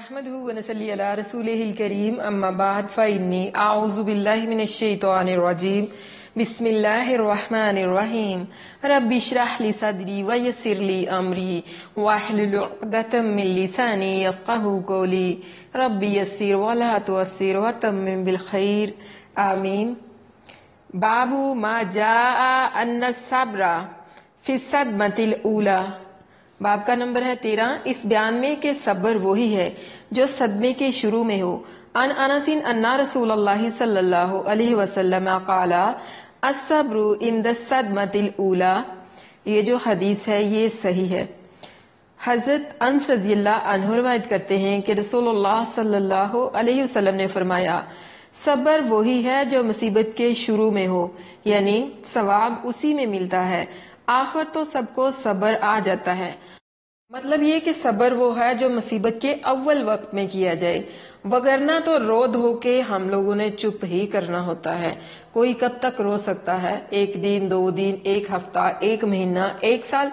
نحمده ونصلي على رسوله الكريم اما بعد فإني اعوذ بالله من الشيطان الرجيم بسم الله الرحمن الرحيم رب اشرح لي صدري ويسر لي امري واحلل عقدة من لساني يفقهوا قولي رب يسر ولا تعسر وتمم بالخير آمين. باب ما جاء ان الصبر في الصدمة الاولى. باب کا نمبر ہے 13. اس بیان میں کہ صبر وہی ہے جو صدمے کے شروع میں ہو. ان انس ان رسول اللہ صلی اللہ علیہ وسلم قال الصبر عند الصدمة الاولى. یہ جو حدیث ہے یہ صحیح ہے. حضرت انس رضی اللہ عنہ روایت کرتے ہیں کہ رسول اللہ صلی اللہ علیہ وسلم نے فرمایا صبر وہی ہے جو مصیبت کے شروع میں ہو، یعنی ثواب اسی میں ملتا ہے، آخر تو سب کو صبر آ جاتا ہے. مطلب یہ کہ صبر وہ ہے جو مصیبت کے اول وقت میں کیا جائے، وگرنہ تو رو دھو کے ہم لوگوں نے چپ ہی کرنا ہوتا ہے. کوئی کب تک رو سکتا ہے؟ 1 دن، 2 دن، 1 ہفتہ، 1 مہینہ، 1 سال،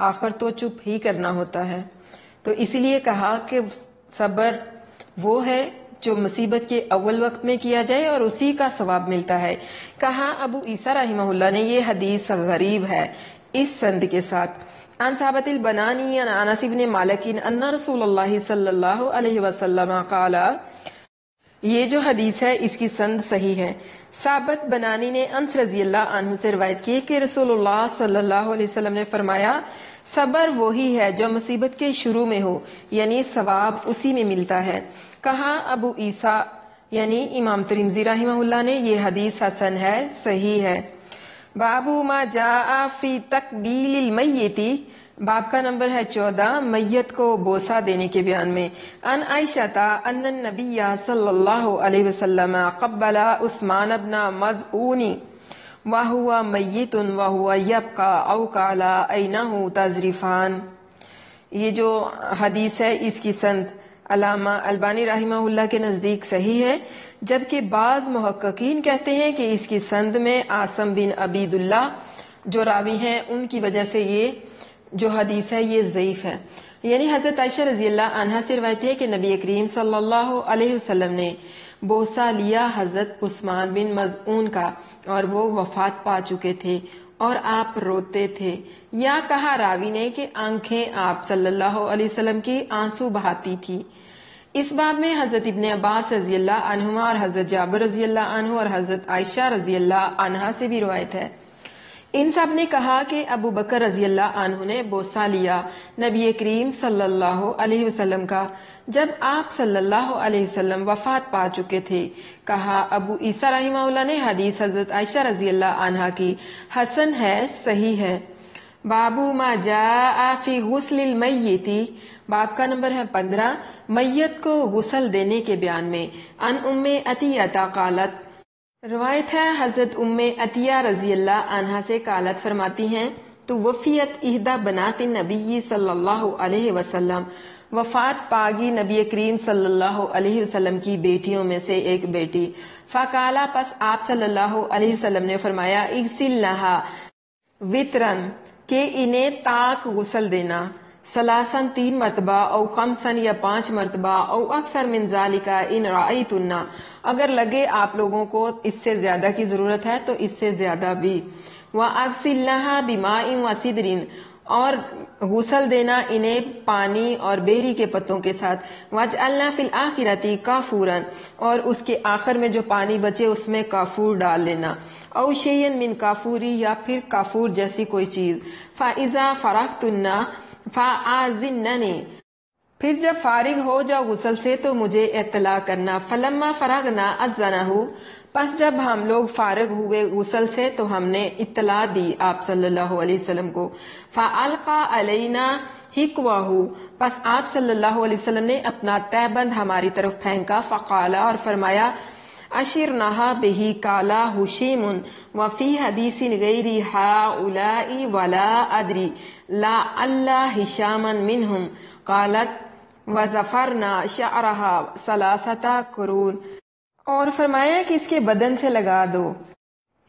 آخر تو چپ ہی کرنا ہوتا ہے. تو اسی لیے کہا کہ صبر وہ ہے جو مصیبت کے اول وقت میں کیا جائے اور اسی کا ثواب ملتا ہے. کہا ابو عیسیٰ رحمہ اللہ نے یہ حدیث غریب ہے اس سند کے ساتھ. عن ثابت البنانی عن انس بن مالک ان رسول اللہ صلی اللہ علیہ وسلم قال. یہ جو حدیث ہے اس کی سند صحیح ہے. ثابت بنانی نے انس رضی اللہ عنہ سے روایت کی کہ رسول اللہ صلی اللہ علیہ وسلم نے فرمایا صبر وہی ہے جو مصیبت کے شروع میں ہو، یعنی ثواب اسی میں ملتا ہے. کہا ابو عیسیٰ یعنی امام ترمذی رحمہ اللہ نے یہ حدیث حسن ہے، صحیح ہے. باب ما جاء فی تقبیل المیت. باب کا نمبر ہے 14. میت کو بوسہ دینے کے بیان میں. ان عائشہ ان النبی صلی اللہ علیہ وسلم قبل عثمان بن مظعون وهو میت وهو یبقى او قال عینہ تذرفان. یہ جو حدیث ہے اس کی سند علامہ البانی رحمہ اللہ کے نزدیک صحیح ہے، جبکہ بعض محققین کہتے ہیں کہ اس کی سند میں عاصم بن عبید اللہ جو راوی ہیں ان کی وجہ سے یہ جو حدیث ہے یہ ضعیف ہے. یعنی حضرت عائشہ رضی اللہ عنہا سے روایت ہے کہ نبی کریم صلی اللہ علیہ وسلم نے بوسہ لیا حضرت عثمان بن مظعون کا اور وہ وفات پا چکے تھے اور آپ روتے تھے، یا کہا راوی نے کہ آنکھیں آپ صلی اللہ علیہ وسلم کی آنسو بہاتی تھی. اس باب میں حضرت ابن عباس رضی اللہ عنہما اور حضرت جابر رضی اللہ عنہ اور حضرت عائشہ رضی اللہ عنہا سے بھی روایت ہے. ان سب نے کہا کہ ابو بکر رضی اللہ عنہ نے بوسہ لیا نبی کریم صلی اللہ علیہ وسلم کا جب آپ صلی اللہ علیہ وسلم وفات پا چکے تھے. کہا ابو عیسیٰ رحمہ اللہ نے حدیث حضرت عائشہ رضی اللہ عنہا کی حسن ہے، صحیح ہے. بابو ما جاء فی غسل المیت. باب کا نمبر ہے 15. میت کو غسل دینے کے بیان میں. ان ام عطیہ قالت. روایت ہے حضرت ام عطیہ رضی اللہ عنہا سے قالت فرماتی ہیں تو وفیت احدی بنات النبی صلی اللہ علیہ وسلم. وفات پاگی نبی کریم صلی اللہ علیہ وسلم کی بیٹیوں میں سے ایک بیٹی. فقالا پس آپ صلی اللہ علیہ وسلم نے فرمایا اغسلنھا وترن کہ انہیں تاک غسل دینا، ثلاثاً 3 مرتبہ، او خمساً یا 5 مرتبہ، او اکثر من ذالک ان رأیتن اگر لگے آپ لوگوں کو اس سے زیادہ کی ضرورت ہے تو اس سے زیادہ بھی. وَأَغْسِلْنَهَا بِمَاءٍ وَسِدْرٍ اور غسل دینا انہیں پانی اور بیری کے پتوں کے ساتھ. وَجْعَلْنَا فِي الْآخِرَةِ كَافُورًا اور اس کے آخر میں جو پانی بچے اس میں کافور ڈال لینا. او شیئن من کافوری یا پھر کافور جیسی کوئی چیز. فَإِذَا فَرَغْتُنَّ فَآذِنَّنِي پھر جب فارغ ہو جاؤ غسل سے تو مجھے اطلاع کرنا. فَلَمَّا فَرَغْنَا أَذَّنَهُ پس جب ہم لوگ فارغ ہوئے غسل سے تو ہم نے اطلاع دی آپ صلی اللہ علیہ وسلم کو. فَأَلْقَى عَلَيْنَا حِقْوَهُ پس آپ صلی اللہ علیہ وسلم نے اپنا تہبند ہماری طرف پھینکا. فقال اور فرمایا اشرناها به قال هشيم وفي حديث غير هؤلاء ولا ادري لعل هشاما منهم قالت وظفرنا شعرها 3 قرون اور فرمایا کہ اس کے بدن سے لگا دو،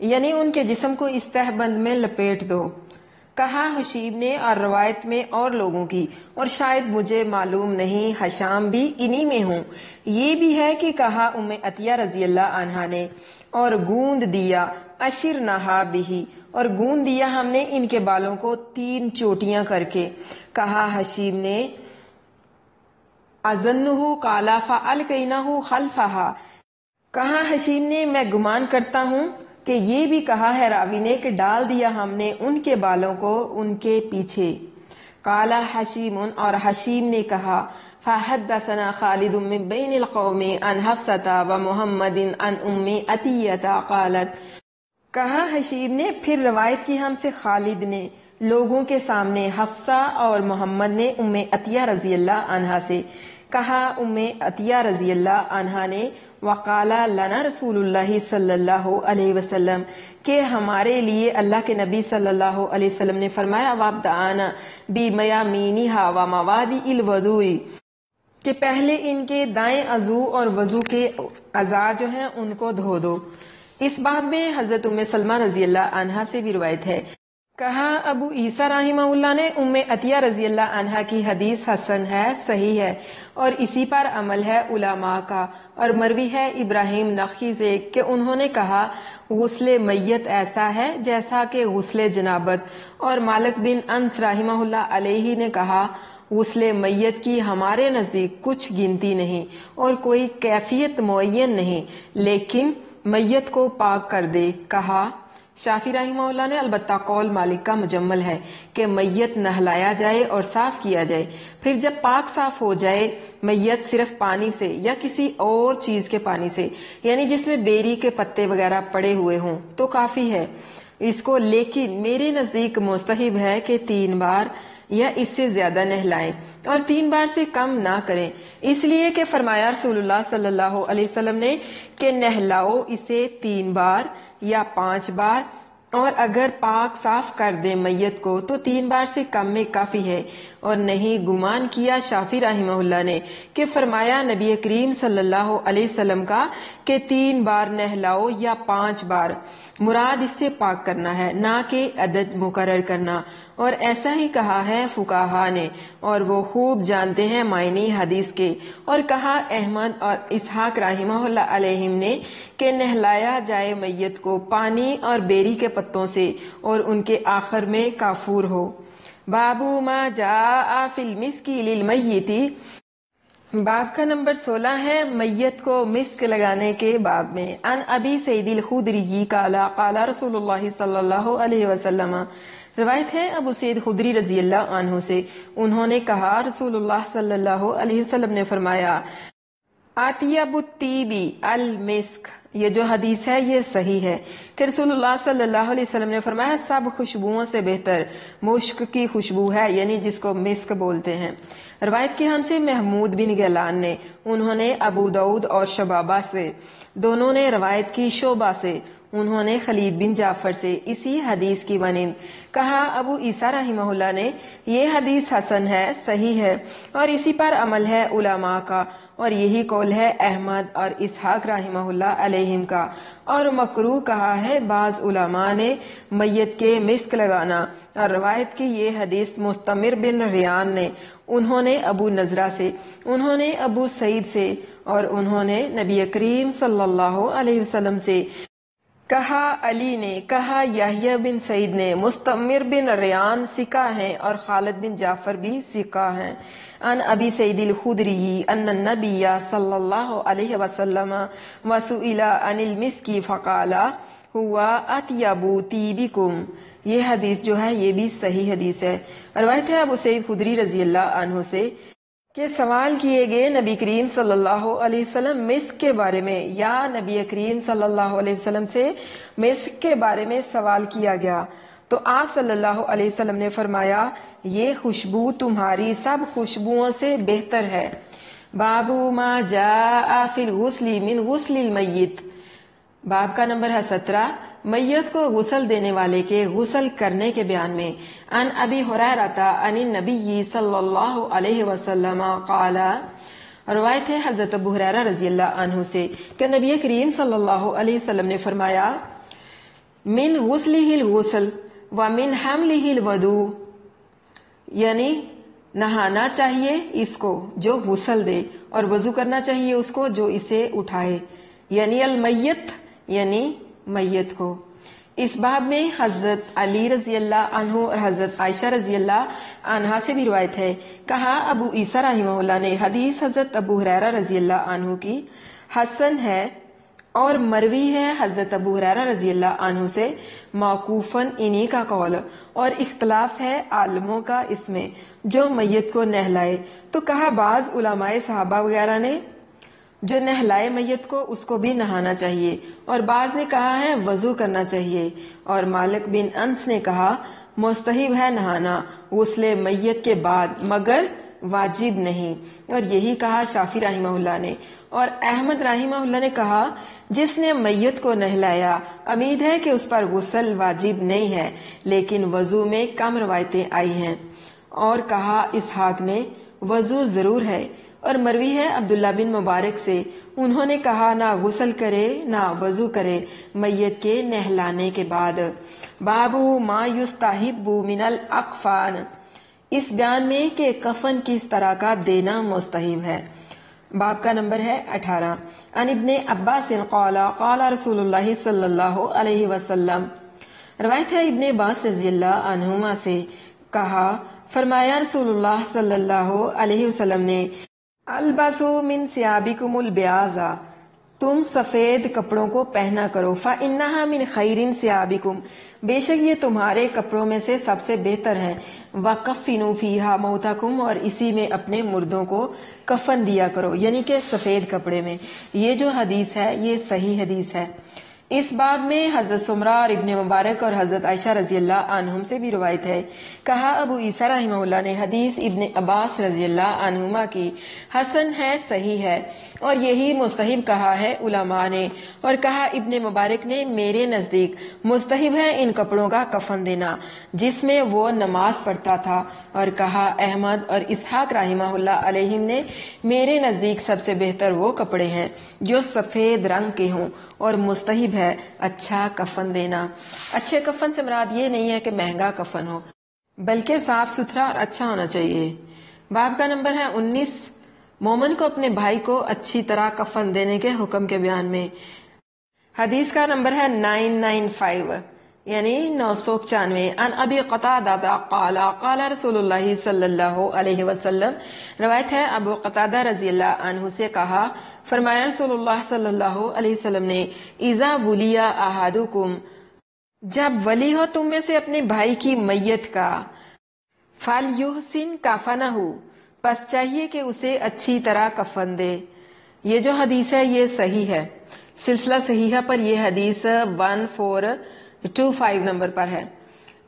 یعنی ان کے جسم کو اس تہبند میں لپیٹ دو. کہا حشیم نے، اور روایت میں اور لوگوں کی، اور شاید مجھے معلوم نہیں حشام بھی انہی میں ہوں۔ یہ بھی ہے کہ کہا ام عطیہ رضی اللہ عنہا نے، اور گوند دیا اشر نہا بھی، اور گوند دیا ہم نے ان کے بالوں کو 3 چوٹیاں کر کے۔ کہا حشیم نے اظنہ قال فالقینہ خلفہا، کہا حشیم نے میں گمان کرتا ہوں کہ یہ بھی کہا ہے راوی نے کہ ڈال دیا ہم نے ان کے بالوں کو ان کے پیچھے۔ قال حشیم، اور حشیم نے کہا فحدثنا خالد من بین القوم عن حفصة ومحمد عن ام عطیہ قالت، کہا حشیم نے پھر روایت کی ہم سے خالد نے لوگوں کے سامنے، حفصہ اور محمد نے ام عطیہ رضی اللہ عنہا سے، کہا ام عطیہ رضی اللہ عنہا نے وقال لنا رسول اللہ صلی اللہ علیہ وسلم، کہ ہمارے لیے اللہ کے نبی صلی اللہ علیہ وسلم نے فرمایا وابدأنا بمیامینہا وموادع الوضوء، کہ پہلے ان کے دائیں عضو اور وضو کے اعضاء جو ہیں ان کو دھو دو۔ اس باب میں حضرت ام سلمہ رضی اللہ عنہا سے بھی روایت ہے۔ کہا ابو عیسیٰ رحمہ اللہ نے ام عطیہ رضی اللہ عنہا کی حدیث حسن ہے، صحیح ہے، اور اسی پر عمل ہے علماء کا، اور مروی ہے ابراہیم نخعی سے کہ انہوں نے کہا غسل میت ایسا ہے جیسا کہ غسل جنابت، اور مالک بن انس رحمہ اللہ علیہ نے کہا غسل میت کی ہمارے نزدیک کچھ گنتی نہیں اور کوئی کیفیت معین نہیں، لیکن میت کو پاک کر دے۔ کہا شافعی رحمہ اللہ نے البتہ قول مالک کا مجمل ہے کہ میت نہلایا جائے اور صاف کیا جائے، پھر جب پاک صاف ہو جائے میت صرف پانی سے یا کسی اور چیز کے پانی سے، یعنی جس میں بیری کے پتے وغیرہ پڑے ہوئے ہوں تو کافی ہے اس کو، لیکن میرے نزدیک مستحب ہے کہ 3 بار یا اس سے زیادہ نہلائیں اور 3 بار سے کم نہ کریں، اس لیے کہ فرمایا رسول اللہ صلی اللہ علیہ وسلم نے کہ نہلاؤ اسے 3 بار یا 5 بار، اور اگر پاک صاف کر دیں میت کو تو 3 بار سے کم میں کافی ہے۔ اور نہیں گمان کیا شافعی رحمہ اللہ نے کہ فرمایا نبی کریم صلی اللہ علیہ وسلم کا کہ 3 بار نہلاؤ یا 5 بار، مراد اس سے پاک کرنا ہے نہ کہ عدد مقرر کرنا، اور ایسا ہی کہا ہے فقہا نے، اور وہ خوب جانتے ہیں معنی حدیث کے۔ اور کہا احمد اور اسحاق رحمہ اللہ علیہم نے کہ نہلایا جائے میت کو پانی اور بیری کے پتوں سے اور ان کے آخر میں کافور ہو۔ باب ما جاء فی المسک للمیت، باب کا نمبر 16 ہے میت کو مسک لگانے کے باب میں۔ ان ابی سعید الخدری قال قال رسول اللہ صلی اللہ علیہ وسلم، روایت ہے ابو سعید خدری رضی اللہ عنہ سے، انہوں نے کہا رسول اللہ صلی اللہ علیہ وسلم نے فرمایا اطیب الطیب المسک، یہ جو حدیث ہے یہ صحیح ہے کہ رسول اللہ صلی اللہ علیہ وسلم نے فرمایا سب خوشبوؤں سے بہتر مشک کی خوشبو ہے، یعنی جس کو مسک بولتے ہیں۔ روایت کی ہم سے محمود بن غیلان نے، انہوں نے ابو داؤد اور شبابہ سے، دونوں نے روایت کی شعبہ سے، انہوں نے خالد بن جعفر سے اسی حدیث کی مانند۔ کہا ابو عیسیٰ رحمہ اللہ نے یہ حدیث حسن ہے، صحیح ہے، اور اسی پر عمل ہے علماء کا، اور یہی قول ہے احمد اور اسحاق رحمہ اللہ علیہم کا، اور مکروہ کہا ہے بعض علماء نے میت کے مسک لگانا۔ اور روایت کی یہ حدیث مستمر بن ریان نے، انہوں نے ابو نضرہ سے، انہوں نے ابو سعید سے، اور انہوں نے نبی کریم صلی اللہ علیہ وسلم سے۔ کہا علی نے، کہا یحییٰ بن سعید نے، مستمر بن ریان ثقہ ہیں اور خالد بن جعفر بھی ثقہ ہیں۔ ان ابی سعید الخدری ان النبی صلی اللہ علیہ وسلم وسئل عن المسک فقال هو اطیب طیبکم، یہ حدیث جو ہے یہ بھی صحیح حدیث ہے۔ روایت ہے ابو سعید خدری رضی اللہ عنہ سے کہ سوال کیے گئے نبی کریم صلی اللہ علیہ وسلم مسک کے بارے میں، یا نبی کریم صلی اللہ علیہ وسلم سے مسک کے بارے میں سوال کیا گیا تو آپ صلی اللہ علیہ وسلم نے فرمایا یہ خوشبو تمہاری سب خوشبوؤں سے بہتر ہے۔ باب ما جاء فی الغسل من غسل المیت، باب کا نمبر ہے 17، میت کو غسل دینے والے کے غسل کرنے کے بیان میں۔ ان ابی ہریرہ عن النبی صلی اللہ علیہ وسلم قال، روایت ہے حضرت ابو ہریرہ رضی اللہ عنہ سے کہ نبی کریم صلی اللہ علیہ وسلم نے فرمایا من غسلہ الغسل، وَمِنْ حَمْلِهِ الْوُضُوءُ یعنی نہانا چاہیے اس کو جو غسل دے، اور وضو کرنا چاہیے اس کو جو اسے اٹھائے، یعنی المیت یعنی میت کو۔ اس باب میں حضرت علی رضی اللہ عنہ اور حضرت عائشہ رضی اللہ عنہا سے بھی روایت ہے۔ کہا ابو عیسیٰ رحمہ اللہ نے حدیث حضرت ابو ہریرہ رضی اللہ عنہ کی حسن ہے اور مروی ہے حضرت ابو ہریرہ رضی اللہ عنہ سے موقوفاً انہی کا قول، اور اختلاف ہے عالموں کا اس میں جو میت کو نہلائے۔ تو کہا بعض علماء صحابہ وغیرہ نے جو نہلائے میت کو اس کو بھی نہانا چاہیے، اور بعض نے کہا ہے وضو کرنا چاہیے، اور مالک بن انس نے کہا مستحب ہے نہانا غسل میت کے بعد مگر واجب نہیں، اور یہی کہا شافعی رحمہ اللہ نے، اور احمد رحمہ اللہ نے کہا جس نے میت کو نہلایا امید ہے کہ اس پر غسل واجب نہیں ہے، لیکن وضو میں کم روایتیں آئی ہیں، اور کہا اسحاق نے وضو ضرور ہے، اور مروی ہے عبداللہ بن مبارک سے انہوں نے کہا نہ غسل کرے نہ وضو کرے میت کے نہلانے کے بعد۔ باب ما یستحب من الاکفان، اس بیان میں کہ کفن کس طرح کا دینا مستحب ہے۔ باب کا نمبر ہے 18۔ عن ابن عباس قال قال رسول اللہ صلی اللہ علیہ وسلم، روایت ہے ابن عباس رضی اللہ عنہما سے، کہا فرمایا رسول اللہ صلی اللہ علیہ وسلم نے البسوا من ثيابكم البياض، تم سفید کپڑوں کو پہنا کرو، فإنها من خیر ثيابكم، بے شک یہ تمہارے کپڑوں میں سے سب سے بہتر ہے، وَكَفِّنُوا فِيهَا مَوْتَكُمْ، اور اسی میں اپنے مردوں کو کفن دیا کرو، یعنی کہ سفید کپڑے میں۔ یہ جو حدیث ہے یہ صحیح حدیث ہے۔ اس باب میں حضرت سمرہ اور ابن مبارک اور حضرت عائشہ رضی اللہ عنہم سے بھی روایت ہے۔ کہا ابو عیسیٰ رحمہ اللہ نے حدیث ابن عباس رضی اللہ عنہما کی حسن ہے، صحیح ہے، اور یہی مستحب کہا ہے علماء نے، اور کہا ابن مبارک نے میرے نزدیک مستحب ہے ان کپڑوں کا کفن دینا جس میں وہ نماز پڑھتا تھا، اور کہا احمد اور اسحاق رحمہ اللہ علیہم نے میرے نزدیک سب سے بہتر وہ کپڑے ہیں جو سفید رنگ کے ہوں، اور مستحب ہے اچھا کفن دینا۔ اچھے کفن سے مراد یہ نہیں ہے کہ مہنگا کفن ہو، بلکہ صاف ستھرا اور اچھا ہونا چاہیے۔ باب کا نمبر ہے 19۔ مومن کو اپنے بھائی کو اچھی طرح کفن دینے کے حکم کے بیان میں۔ حدیث کا نمبر ہے 995 یعنی 995۔ عن ابی قتادہ قال قال رسول اللہ صلی اللہ علیہ وسلم، روایت ہے ابو قتادہ رضی اللہ عنہ سے، کہا فرمایا رسول اللہ صلی اللہ علیہ وسلم نے اذا ولی احدکم، جب ولی ہو تم میں سے اپنے بھائی کی میت کا، فلیحسن کفنہ، پس چاہیے کہ اسے اچھی طرح کفن دے۔ یہ جو حدیث ہے یہ صحیح ہے، سلسلہ صحیحہ پر یہ حدیث 1425 نمبر پر ہے۔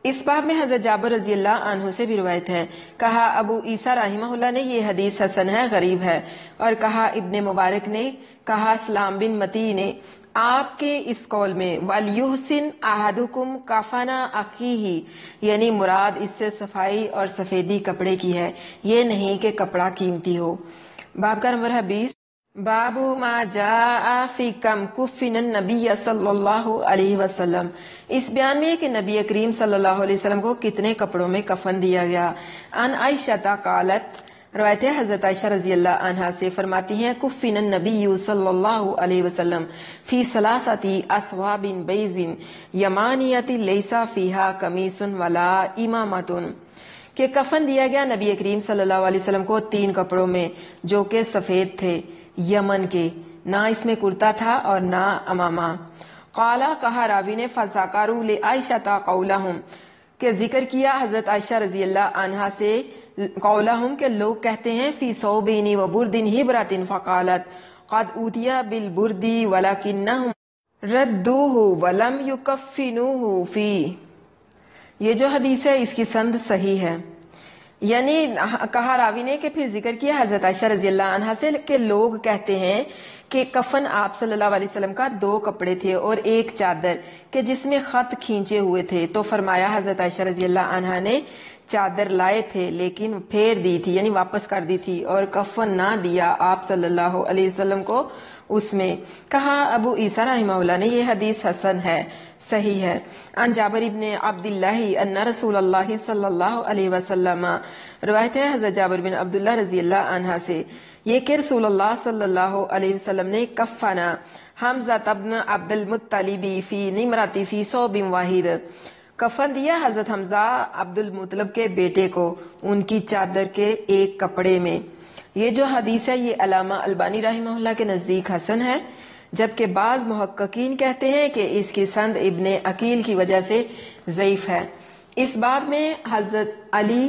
اس باب میں حضرت جابر رضی اللہ عنہ سے بھی روایت ہے۔ کہا ابو عیسیٰ رحمہ اللہ نے یہ حدیث حسن ہے، غریب ہے، اور کہا ابن مبارک نے، کہا سلام بن متی نے آپ کے اس قول میں وَلْيُحْسِنْ أَحَدُكُمْ كَفَنَ أَخِيهِ، یعنی مراد اس سے صفائی اور سفیدی کپڑے کی ہے، یہ نہیں کہ کپڑا قیمتی ہو۔ باب کا نمبر ہے 20۔ باب ما جاء فی کم کفن النبی صلی اللہ علیہ وسلم، اس بیان میں کہ نبی کریم صلی اللہ علیہ وسلم کو کتنے کپڑوں میں کفن دیا گیا۔ عن عائشہ قالت، روایت حضرت عائشہ رضی اللہ عنہا سے فرماتی ہیں کفن النبی صلی اللہ علیہ وسلم فی ثلاثۃ اثواب بیض یمانیۃ لیس فیہا قمیص ولا امامۃ، کہ کفن دیا گیا نبی کریم صلی اللہ علیہ وسلم کو 3 کپڑوں میں جو کہ سفید تھے، یمن کے، نہ اس میں کرتا تھا اور نہ امامہ۔ قالا، کہا راوی نے، فذکروا لعائشہ قولہم، کہ ذکر کیا حضرت عائشہ رضی اللہ عنہا سے قولہم، کہ لوگ کہتے ہیں فی ثوبین وبرد ہبرۃ، فقالت قد اوتی بالبرد ولکنہم ردوہ ولم یکفنوہ فی۔ یہ جو حدیث ہے اس کی سند صحیح ہے، یعنی کہا راوی نے کہ پھر ذکر کیا حضرت عائشہ رضی اللہ عنہا سے کہ لوگ کہتے ہیں کہ کفن آپ صلی اللہ علیہ وسلم کا 2 کپڑے تھے اور 1 چادر کہ جس میں خط کھینچے ہوئے تھے، تو فرمایا حضرت عائشہ رضی اللہ عنہا نے چادر لائے تھے لیکن پھیر دی تھی، یعنی واپس کر دی تھی، اور کفن نہ دیا آپ صلی اللہ علیہ وسلم کو اس میں۔ کہا ابو عیسیٰ رحمہ اللہ نے یہ حدیث حسن ہے، صحیح ہے۔ عن جابر ابن عبداللہ ان رسول اللہ صلی اللہ علیہ وسلم، روایت ہے حضرت جابر بن عبداللہ رضی اللہ عنہ سے یہ کہ رسول اللہ صلی اللہ علیہ وسلم نے کفنا حمزہ ابن عبد المطلب فی نمرتی فی ثوب واحد، کفن دیا حضرت حمزہ عبد المطلب کے بیٹے کو ان کی چادر کے ایک کپڑے میں۔ یہ جو حدیث ہے یہ علامہ البانی رحمہ اللہ کے نزدیک حسن ہے، جبکہ بعض محققین کہتے ہیں کہ اس کی سند ابن عقیل کی وجہ سے ضعیف ہے۔ اس باب میں حضرت علی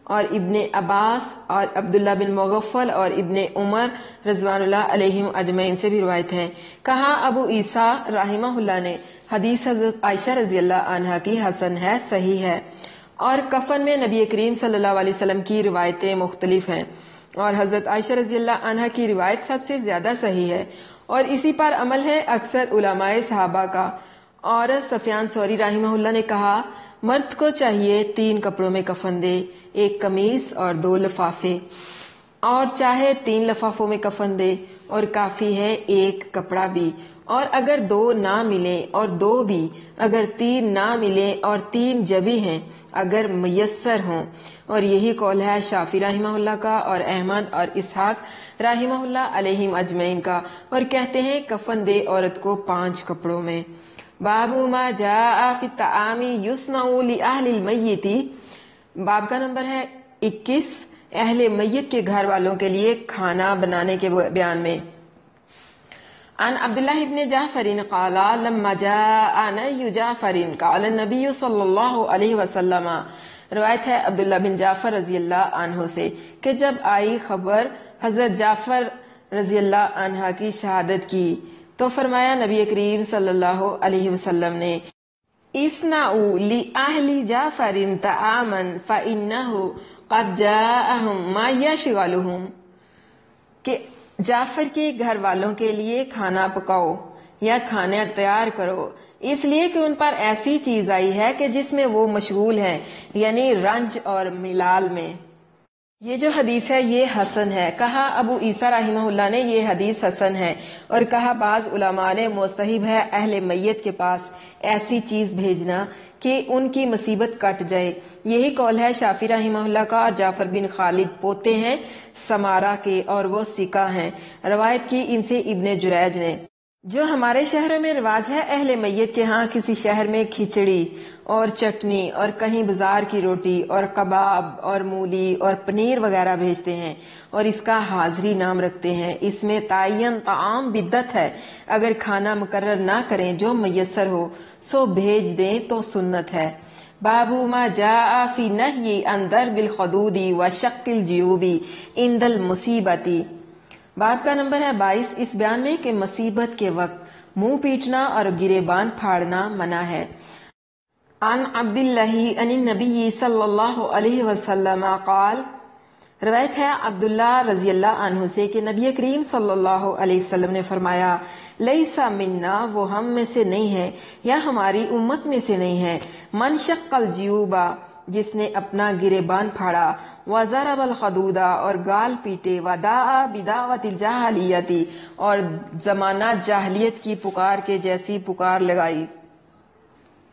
اور ابن عباس اور عبداللہ بن مغفل اور ابن عمر رضوان اللہ علیہم اجمعین سے بھی روایت ہے۔ کہا ابو عیسیٰ رحمہ اللہ نے حدیث حضرت عائشہ رضی اللہ عنہا کی حسن ہے، صحیح ہے، اور کفن میں نبی کریم صلی اللہ علیہ وسلم کی روایتیں مختلف ہیں، اور حضرت عائشہ رضی اللہ عنہا کی روایت سب سے زیادہ صحیح ہے، اور اسی پر عمل ہے اکثر علماء صحابہ کا۔ اور سفیان ثوری رحمہ اللہ نے کہا مرد کو چاہیے 3 کپڑوں میں کفن دے، 1 قمیص اور 2 لفافے، اور چاہے 3 لفافوں میں کفن دے اور کافی ہے 1 کپڑا بھی، اور اگر 2 نہ ملیں اور 2 بھی، اگر 3 نہ ملیں اور 3 جبی ہیں اگر میسر ہوں، اور یہی قول ہے شافعی رحمہ اللہ کا اور احمد اور اسحاق رحمہ اللہ علیہم اجمعین کا، اور کہتے ہیں کفن دے عورت کو 5 کپڑوں میں۔ باب ما جاء فی الطعام یصنع لأہل المیت، باب کا نمبر ہے 21، اہل میت کے گھر والوں کے لیے کھانا بنانے کے بیان میں۔ عن عبداللہ ابن جعفر قال لما جاء نبی جعفر قال النبی صلی اللہ علیہ وسلم، روایت ہے عبداللہ بن جعفر رضی اللہ عنہ سے کہ جب آئی خبر حضرت جعفر رضی اللہ عنہ کی شہادت کی تو فرمایا نبی کریم صلی اللہ علیہ وسلم نے اصنعوا لأہل جعفر طعاما فإنہ قد جاءہم ما یشغلہم، کہ جعفر کے گھر والوں کے لیے کھانا پکاؤ یا کھانا تیار کرو، اس لیے کہ ان پر ایسی چیز آئی ہے کہ جس میں وہ مشغول ہیں، یعنی رنج اور ملال میں۔ یہ جو حدیث ہے یہ حسن ہے، کہا ابو عیسیٰ رحمہ اللہ نے یہ حدیث حسن ہے، اور کہا بعض علماء نے مستحب ہے اہل میت کے پاس ایسی چیز بھیجنا کہ ان کی مصیبت کٹ جائے۔ یہی قول ہے شافعی رحمہ اللہ کا، اور جعفر بن خالد پوتے ہیں سمارہ کے اور وہ سکہ ہیں، روایت کی ان سے ابن جریج نے۔ جو ہمارے شہروں میں رواج ہے اہل میت کے ہاں کسی شہر میں کھچڑی اور چٹنی اور کہیں بازار کی روٹی اور کباب اور مولی اور پنیر وغیرہ بھیجتے ہیں اور اس کا حاضری نام رکھتے ہیں۔ اس میں تعین طعام بدعت ہے، اگر کھانا مقرر نہ کریں جو میسر ہو سو بھیج دیں تو سنت ہے۔ باب ما جاء فی نہی عن ضرب الخدود وشق الجیوب عند المصیبۃ، باب کا نمبر ہے 22، اس بیان میں کہ مصیبت کے وقت منہ پیٹنا اور گریبان پھاڑنا منع ہے۔ عن عبداللہ عن النبی صلی اللہ علیہ وسلم قال، روایت ہے عبداللہ رضی اللہ عنہ سے کہ نبی کریم صلی اللہ علیہ وسلم نے فرمایا لیس منا، وہ ہم میں سے نہیں ہے یا ہماری امت میں سے نہیں ہے، من شق الجیوب، جس نے اپنا گریبان پھاڑا، وضرب الخدود، اور گال پیٹے، ودعا بدعوت الجاہلیت، اور زمانہ جاہلیت کی پکار کے جیسی پکار لگائی،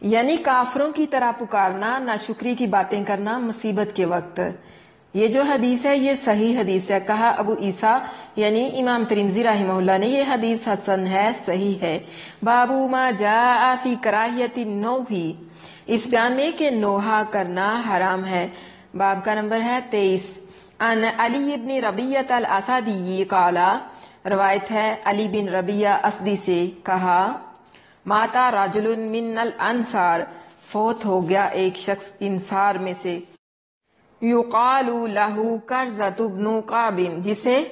یعنی کافروں کی طرح پکارنا، ناشکری کی باتیں کرنا مصیبت کے وقت۔ یہ جو حدیث ہے یہ صحیح حدیث ہے، کہا ابو عیسیٰ یعنی امام ترمذی رحمہ اللہ نے یہ حدیث حسن ہے، صحیح ہے۔ باب ما جاء فی کراہیت النوح، اس بیان میں کہ نوحہ کرنا حرام ہے، باب کا نمبر ہے 23۔ عن علی بن ربیعہ الاسدی قال، روایت ہے علی بن ربیعہ اسدی سے کہا ماتا رجل من الانصار، فوت ہو گیا ایک شخص انصار میں سے، یقال لہ کرزۃ بن کعب، جسے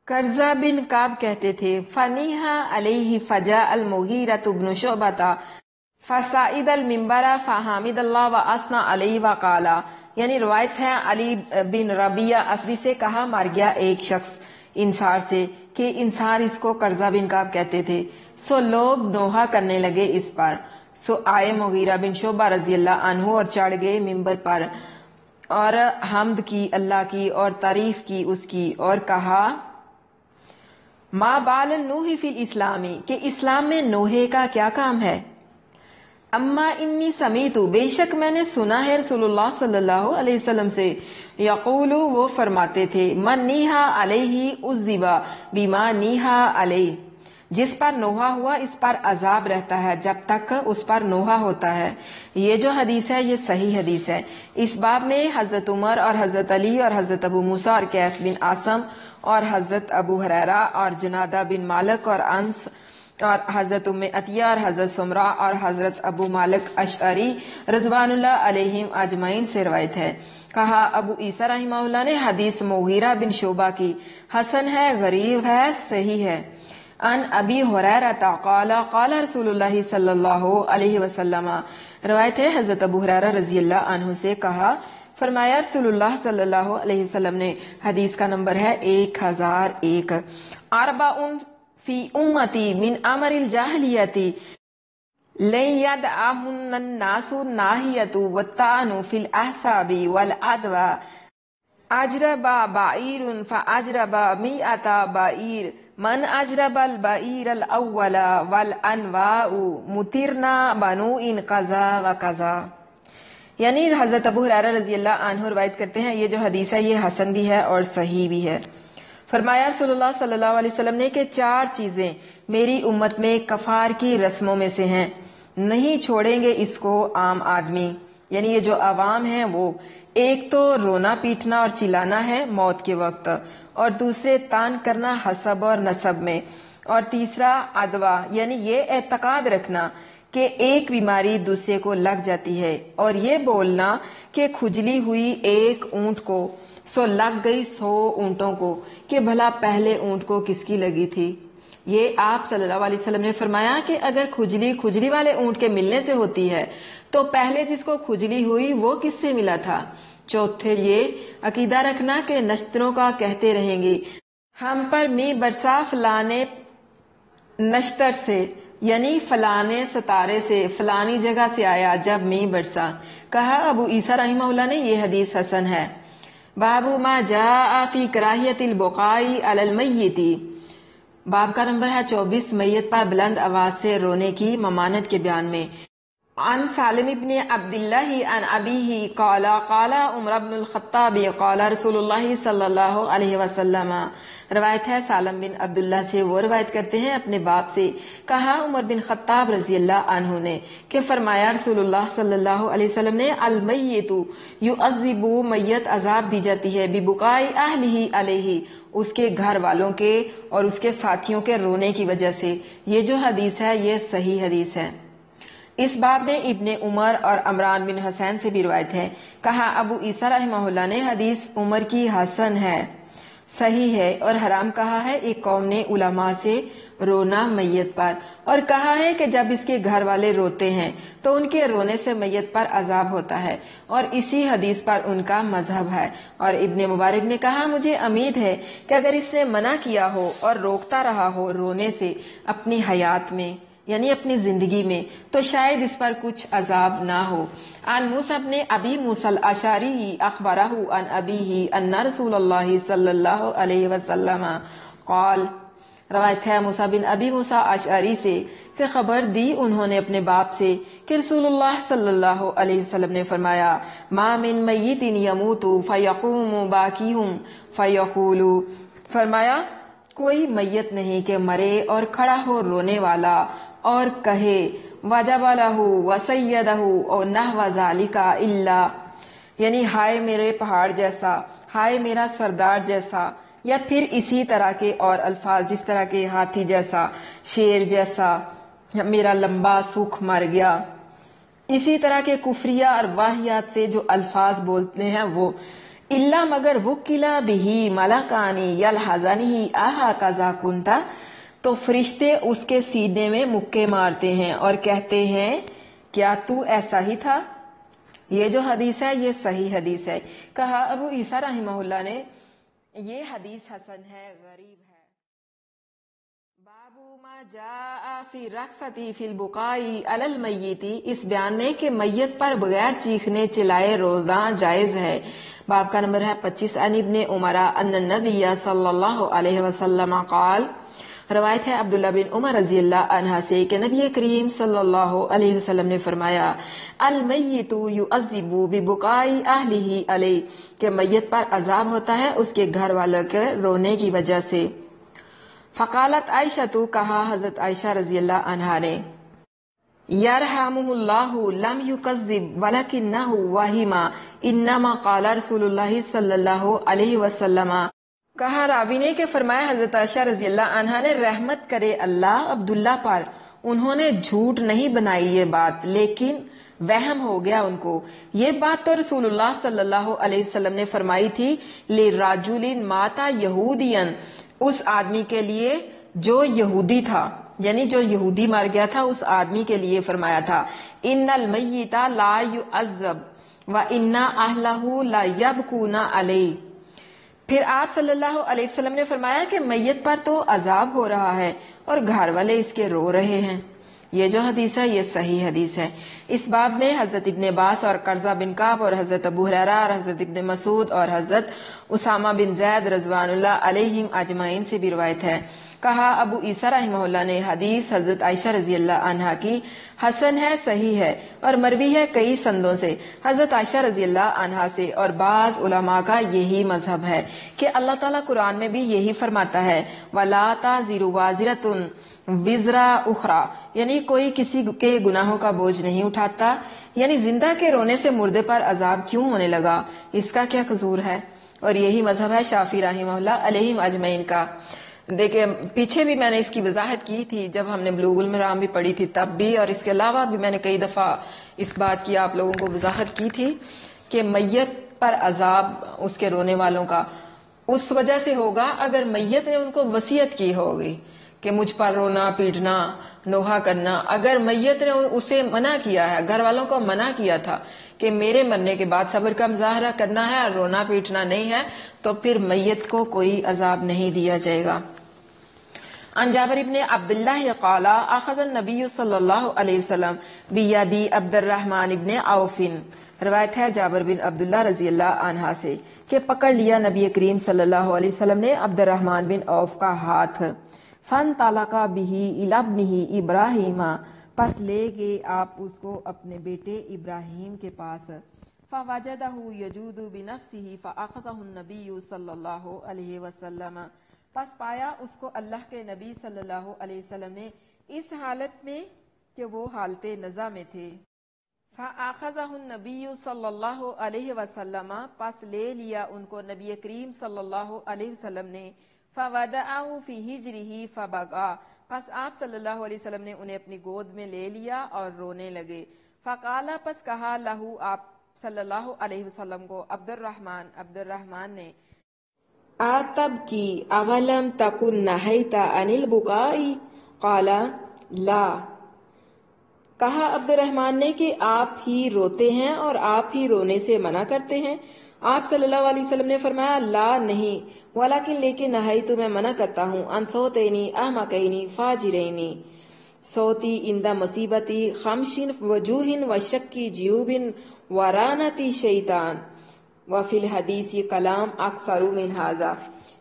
کرزہ بن کعب کہتے تھے، فنیہا علیہ فجاء المغیرۃ بن شعبۃ فصعد المنبر فحمد اللہ واثنى علیہ وقال، یعنی روایت ہے علی بن ربیعہ اسدی سے کہا مر گیا ایک شخص انصار سے کہ انصار اس کو کرزہ بن کعب کہتے تھے، سو لوگ نوحہ کرنے لگے اس پر، سو آئے مغیرہ بن شعبہ رضی اللہ عنہ اور چڑھ گئے منبر پر اور حمد کی اللہ کی اور تعریف کی اس کی، اور کہا ما بال النوح فی الاسلامی، کہ اسلام میں نوحے کا کیا کام ہے، اما انی سمیتو، بے شک میں نے سنا ہے رسول اللہ صلی اللہ علیہ وسلم سے، یقولو وہ فرماتے تھے، من نیہا علیہ عذبا بما نیہا علیہ، جس پر نوحہ ہوا اس پر عذاب رہتا ہے جب تک اس پر نوحہ ہوتا ہے۔ یہ جو حدیث ہے یہ صحیح حدیث ہے۔ اس باب میں حضرت عمر اور حضرت علی اور حضرت ابو موسیٰ اور قیس بن عاصم اور حضرت ابو ہریرہ اور جنادہ بن مالک اور انس اور حضرت ام عطیہ اور حضرت سمرہ اور حضرت ابو مالک اشعری رضوان اللہ علیہم اجمعین سے روایت ہے۔ کہا ابو عیسیٰ رحمہ اللہ نے حدیث مغیرہ بن شعبہ کی حسن ہے، غریب ہے، صحیح ہے۔ ان ابی ہریرہ قال قال رسول اللہ صلی اللہ علیہ وسلم، روایت ہے حضرت ابو ہریرہ رضی اللہ عنہ سے، کہا فرمایا رسول اللہ صلی اللہ علیہ وسلم نے، حدیث کا نمبر ہے 1001، اربعٌ فی امتی من امر الجاہلیت لن یدعہن الناس الناہیۃ والطعن فی الاحساب والعدوى، اجرب بعیر فاجرب مئۃ بعیر، من اجرب البعیر الاول والانواع مطرنا بنو ان قضا و قضا۔ یعنی حضرت ابو ہریرہ رضی اللہ عنہ روایت کرتے ہیں، یہ جو حدیث ہے یہ حسن بھی ہے اور صحیح بھی ہے۔ فرمایا رسول اللہ صلی اللہ علیہ وسلم نے کہ 4 چیزیں میری امت میں کفار کی رسموں میں سے ہیں، نہیں چھوڑیں گے اس کو عام آدمی، یعنی یہ جو عوام ہیں وہ، ایک تو رونا پیٹنا اور چلانا ہے موت کے وقت، اور دوسرے تان کرنا حسب اور نسب میں، اور تیسرا عدوہ یعنی یہ اعتقاد رکھنا کہ ایک بیماری دوسرے کو لگ جاتی ہے، اور یہ بولنا کہ کھجلی ہوئی ایک اونٹ کو سو لگ گئی 100 اونٹوں کو، کہ بھلا پہلے اونٹ کو کس کی لگی تھی۔ یہ آپ صلی اللہ علیہ وسلم نے فرمایا کہ اگر کھجلی والے اونٹ کے ملنے سے ہوتی ہے تو پہلے جس کو کھجلی ہوئی وہ کس سے ملا تھا۔ چوتھے یہ عقیدہ رکھنا کہ نشتروں کا کہتے رہیں گے ہم پر می برسا فلانے نشتر سے، یعنی فلانے ستارے سے، فلانی جگہ سے آیا جب می برسا۔ کہا ابو عیسیٰ رحمہ اللہ نے یہ حدیث حسن ہے۔ باب ما جاء فی کراہیت البقاء علی المیت، باب کا نمبر ہے 24، میت پر بلند آواز سے رونے کی ممانعت کے بیان میں۔ عن سالم ابن عبداللہ عن ابیہ قال قال عمر بن الخطاب قال رسول اللہ صلی اللہ علیہ وسلم، روایت ہے سالم بن عبداللہ سے، وہ روایت کرتے ہیں اپنے باپ سے، کہا عمر بن خطاب رضی اللہ عنہ نے کہ فرمایا رسول اللہ صلی اللہ علیہ وسلم نے، المیت یعذب، میت عذاب دی جاتی ہے، ببکاء اہلہ علیہ، اس کے گھر والوں کے اور اس کے ساتھیوں کے رونے کی وجہ سے۔ یہ جو حدیث ہے یہ صحیح حدیث ہے۔ اس باب میں ابن عمر اور عمران بن حسین سے بھی روایت ہے۔ کہا ابو عیسیٰ رحمہ اللہ نے حدیث عمر کی حسن ہے، صحیح ہے، اور حرام کہا ہے ایک قوم نے علماء سے رونا میت پر، اور کہا ہے کہ جب اس کے گھر والے روتے ہیں تو ان کے رونے سے میت پر عذاب ہوتا ہے، اور اسی حدیث پر ان کا مذہب ہے۔ اور ابن مبارک نے کہا مجھے امید ہے کہ اگر اس نے منع کیا ہو اور روکتا رہا ہو رونے سے اپنی حیات میں، یعنی اپنی زندگی میں، تو شاید اس پر کچھ عذاب نہ ہو۔ عن موسیٰ بن ابی موسیٰ الاشعری اخبرہ عن ابیہ ان رسول اللہ صلی اللہ علیہ وسلم قال، روایت ہے موسیٰ بن ابی موسیٰ اشعری سے کہ خبر دی انہوں نے اپنے باپ سے کہ رسول اللہ صلی اللہ علیہ وسلم نے فرمایا، ما من میت یموت فیقوم باکیہم فیقول، فرمایا کوئی میت نہیں کہ مرے اور کھڑا ہو رونے والا اور کہے وجب لہ وسیدہ اور نحو ذالک الا، یعنی ہائے میرے پہاڑ جیسا، ہائے میرا سردار جیسا، یا پھر اسی طرح کے اور الفاظ جس طرح کے ہاتھی جیسا، شیر جیسا، میرا لمبا سکھ مر گیا، اسی طرح کے کفریہ اور واہیات سے جو الفاظ بولتے ہیں وہ، الا مگر وکلا بہی ملکانی یلحظنی آہا کذا کنتا، تو فرشتے اس کے سینے میں مکے مارتے ہیں اور کہتے ہیں کیا تو ایسا ہی تھا۔ یہ جو حدیث ہے یہ صحیح حدیث ہے۔ کہا ابو عیسیٰ رحمہ اللہ نے یہ حدیث حسن ہے، غریب ہے۔ باب ما جاء فی رقصۃ فی البکاء علی المیت، اس بیان میں کہ میت پر بغیر چیخنے چلائے رونا جائز ہے۔ باب کا نمبر ہے 25۔ عن ابن عمر ان النبی صلی اللہ علیہ وسلم قال، روایت ہے عبداللہ بن عمر رضی اللہ عنہ سے کہ نبی کریم صلی اللہ علیہ وسلم نے فرمایا المیت یعذب ببکائی اہلہ علیہ، کہ میت پر عذاب ہوتا ہے اس کے گھر والوں کے رونے کی وجہ سے۔ فقالت عائشہ، تو کہا حضرت عائشہ رضی اللہ عنہا نے یرحمہ اللہ لم یکذب ولکنہ وہم انما قال رسول اللہ صلی اللہ علیہ وسلم، کہا راوی نے کہ فرمایا حضرت عائشہ رضی اللہ عنہا نے رحمت کرے اللہ عبداللہ پر، انہوں نے جھوٹ نہیں بنائی یہ بات، لیکن وہم ہو گیا ان کو۔ یہ بات تو رسول اللہ صلی اللہ علیہ وسلم نے فرمائی تھی لِرَجُلٍ مَاتَ یہودین، اس آدمی کے لیے جو یہودی تھا، یعنی جو یہودی مر گیا تھا اس آدمی کے لیے فرمایا تھا ان المیت لا یعذب وان اہلہ لا یبکون علیہ۔ پھر آپ صلی اللہ علیہ وسلم نے فرمایا کہ میت پر تو عذاب ہو رہا ہے اور گھر والے اس کے رو رہے ہیں۔ یہ جو حدیث ہے یہ صحیح حدیث ہے۔ اس باب میں حضرت ابن عباس اور قرظہ بن کعب اور حضرت ابو ہریرہ اور حضرت ابن مسعود اور حضرت اسامہ بن زید رضوان اللہ علیہم اجمعین سے بھی روایت ہے۔ کہا ابو عیسیٰ رحمہ اللہ نے حدیث حضرت عائشہ رضی اللہ عنہا کی حسن ہے، صحیح ہے اور مروی ہے کئی سندوں سے حضرت عائشہ رضی اللہ عنہا سے، اور بعض علماء کا یہی مذہب ہے کہ اللہ تعالیٰ قرآن میں بھی یہی فرماتا ہے وَلَا تَزِرُ وَازِرَةٌ وِزْرَ أُخْرَى، یعنی کوئی کسی کے گناہوں کا بوجھ نہیں اٹھاتا۔ یعنی زندہ کے رونے سے مردے پر عذاب کیوں ہونے لگا، اس کا کیا قصور ہے؟ اور یہی مذہب ہے شافعی رحمہ اللہ علیہم اجمعین کا۔ دیکھیں پیچھے بھی میں نے اس کی وضاحت کی تھی جب ہم نے بلوغ المرام بھی پڑھی تھی تب بھی، اور اس کے علاوہ بھی میں نے کئی دفعہ اس بات کی آپ لوگوں کو وضاحت کی تھی کہ میت پر عذاب اس کے رونے والوں کا اس وجہ سے ہوگا اگر میت نے ان کو وصیت کی ہوگی کہ مجھ پر رونا پیٹنا نوحہ کرنا۔ اگر میت نے اسے منع کیا ہے، گھر والوں کو منع کیا تھا کہ میرے مرنے کے بعد صبر کا مظاہرہ کرنا ہے اور رونا پیٹنا نہیں ہے، تو پھر میت کو کوئی عذاب نہیں دیا جائے گا۔ عن جابر ابن عبداللہ قال اخذ النبی صلی اللہ علیہ وسلم بیدی عبد الرحمن ابن عوف، روایت ہے جابر بن عبداللہ رضی اللہ عنہ سے کہ پکڑ لیا نبی کریم صلی اللہ علیہ وسلم نے عبد الرحمن بن عوف کا ہاتھ، فن طلقا بہ الی ابنہ ابراہیم، پس لے گئے آپ اس کو اپنے بیٹے ابراہیم کے پاس، فوجدہ یجود بنفسہ فاخذہ النبی صلی اللہ علیہ وسلم، پس پایا اس کو اللہ کے نبی صلی اللہ علیہ وسلم نے اس حالت میں کہ وہ حالت نزع میں تھے، فاخذہ النبی صلی اللہ علیہ وسلم، پس لے لیا ان کو نبی کریم صلی اللہ علیہ وسلم نے، فوضعہ فی حجرہ فبکا، پس آپ صلی اللہ علیہ وسلم نے انہیں اپنی گود میں لے لیا اور رونے لگے، فقال، پس کہا لہو آپ صلی اللہ علیہ وسلم کو عبد الرحمن نے آتبکی اولم تکن نہیت عن البکائی، قال لا، کہا عبد الرحمن نے کہ آپ ہی روتے ہیں اور آپ ہی رونے سے منع کرتے ہیں؟ آپ صلی اللہ علیہ وسلم نے فرمایا لا نہیں، ولیکن لیکن نہیت میں منع کرتا ہوں، ان صوتینی احمقینی فاجرینی، صوتی اندہ مصیبتی خمشن وجوہن وشکی جیوب ورانتی شیطان وفی الحدیث کلام اکثر من ھذا۔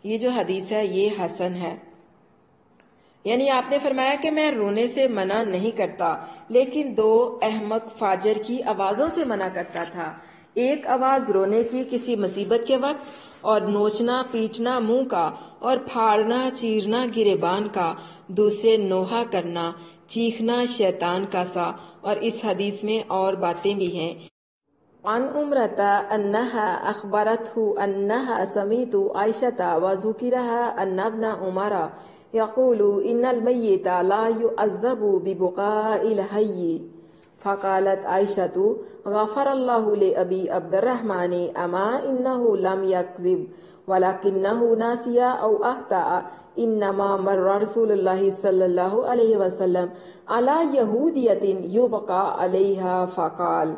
یہ جو حدیث ہے یہ حسن ہے، یعنی آپ نے فرمایا کہ میں رونے سے منع نہیں کرتا لیکن دو احمق فاجر کی آوازوں سے منع کرتا تھا، ایک آواز رونے کی کسی مصیبت کے وقت اور نوچنا پیٹنا منہ کا اور پھاڑنا چیرنا گریبان کا، دوسرے نوحہ کرنا چیخنا شیطان کا سا، اور اس حدیث میں اور باتیں بھی ہیں۔ عن عمرۃ انہا اخبرتہ انہا سمعت عائشۃ وذکرها ان ابن عمر یقول ان المیت لا یعذب ببکاء الحی، فقالت عائشۃ غفر اللہ لأبی عبد الرحمن اما انہ لم یکذب ولکنہ ناسی او اخطأ، انما مر رسول اللہ صلی اللہ علیہ وسلم علی یہودیۃ یبقى علیہا فقال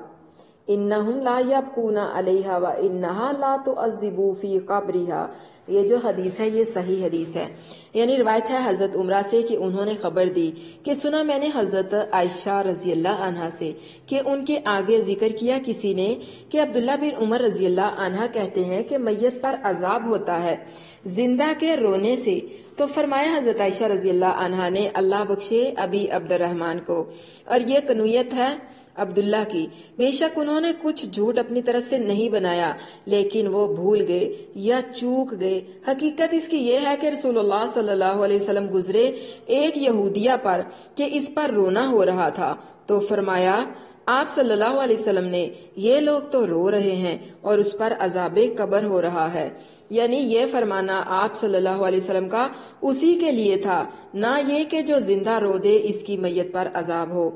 انہم لا یبکون علیہا وانہا لا تعذب فی قبرہا۔ یہ جو حدیث ہے یہ صحیح حدیث ہے، یعنی روایت ہے حضرت عمرہ سے کہ انہوں نے خبر دی کہ سنا میں نے حضرت عائشہ رضی اللہ عنہا سے کہ ان کے آگے ذکر کیا کسی نے کہ عبداللہ بن عمر رضی اللہ عنہ کہتے ہیں کہ میت پر عذاب ہوتا ہے زندہ کے رونے سے؟ تو فرمایا حضرت عائشہ رضی اللہ عنہا نے اللہ بخشے ابی عبد الرحمن کو، اور یہ کنویت ہے عبداللہ کی، بے شک انہوں نے کچھ جھوٹ اپنی طرف سے نہیں بنایا لیکن وہ بھول گئے یا چوک گئے۔ حقیقت اس کی یہ ہے کہ رسول اللہ صلی اللہ علیہ وسلم گزرے ایک یہودیہ پر کہ اس پر رونا ہو رہا تھا، تو فرمایا آپ صلی اللہ علیہ وسلم نے یہ لوگ تو رو رہے ہیں اور اس پر عذاب قبر ہو رہا ہے، یعنی یہ فرمانا آپ صلی اللہ علیہ وسلم کا اسی کے لیے تھا، نہ یہ کہ جو زندہ رو دے اس کی میت پر عذاب ہو۔